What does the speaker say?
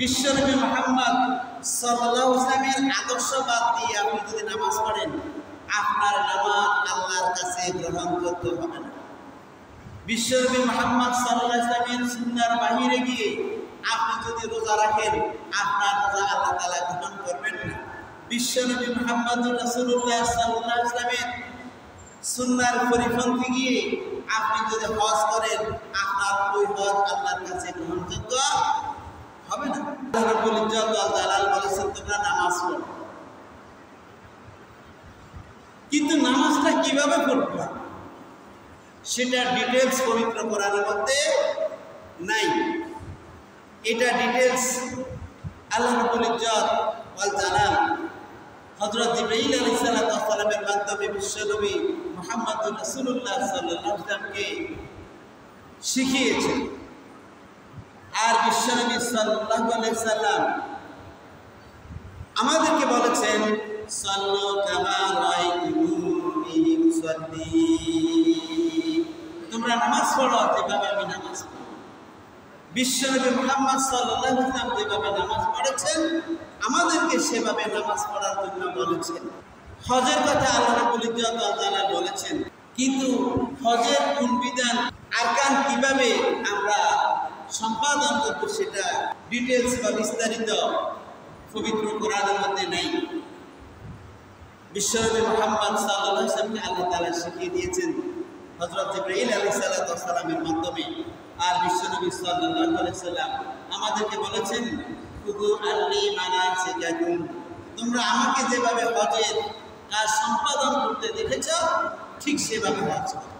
বিশ্বনবী মুহাম্মদ সাল্লাল্লাহু আলাইহি ওয়াসাল্লামের আদর্শ বাদ দিয়ে আপনি যদি নামাজ পড়েন, আপনার নামাজ আল্লাহর কাছে গ্রহণযোগ্য হবে না। বিশ্বনবী মুহাম্মদ সাল্লাল্লাহু আলাইহি ওয়াসাল্লামের সুন্নাহর বাহিরে গিয়ে আপনি যদি রোজা রাখেন, আপনার রোজা আল্লাহ তাআলা গ্রহণ করবেন না। বিশ্বনবী মুহাম্মদুর রাসূলুল্লাহ সাল্লাল্লাহু আলাইহি ওয়াসাল্লামের সুন্নাহর পরিপন্থী গিয়ে আপনি যদি হজ করেন, আপনার ওই হজ আল্লাহর কাছে গ্রহণযোগ্য হবে না। আল্লাহ রাব্বুল ইজ্জত ওয়াল জালাল বলেছেন, তোমরা নামাজ পড়ো, কিন্তু নামাজটা কিভাবে পড়বা সেটা ডিটেইলস পবিত্র কোরআনের মধ্যে নাই। এটা ডিটেইলস আল্লাহ রাব্বুল ইজ্জত ওয়াল জালাল হযরত জিবরাইল আলাইহিস সালামের মাধ্যমে বিশ্বনবী মুহাম্মদুর রাসূলুল্লাহ সাল্লাল্লাহু আলাইহি ওয়াসাল্লামকে শিখিয়েছেন। আর বিশ্বনবী সাল্লাল্লাহু আলাইহি ওয়াসাল্লাম আমাদেরকে বলেছেন, সাল্লু কামা রাআইতুমুনি উসাল্লি, তোমরা নামাজ পড়ো যেভাবে আমি নামাজ পড়ি। বিশ্বনবী মুহাম্মদ সাল্লাল্লাহু আলাইহি ওয়াসাল্লাম যেভাবে নামাজ পড়েছেন, আমাদেরকে সেভাবে নামাজ পড়ার জন্য বলেছেন। হজের কথা আল্লাহ রাব্বুল ইজ্জত ওয়াল জালাল বলেছেন, কিন্তু হজের কোন বিধান, আরকান কিভাবে আমরা সম্পাদন করব সেটা ডিটেইলস বা বিস্তারিত পবিত্র কোরআনের মধ্যে নাই। বিশ্বনবী মুহাম্মদ সাল্লাল্লাহু আলাইহি ওয়াসাল্লামকে আল্লাহ তাআলা শিখিয়ে দিয়েছেন হযরত জিবরাইল আলাইহিস সালামের মাধ্যমে। আর বিশ্বনবী সাল্লাল্লাহু আলাইহি ওয়াসাল্লাম আমাদেরকে বলেছেন, খুযু আন্নী মানাসিকাকুম, তোমরা আমাকে যেভাবে হজের কাজ সম্পাদন করতে দেখেছ, ঠিক সেভাবে হজ করো।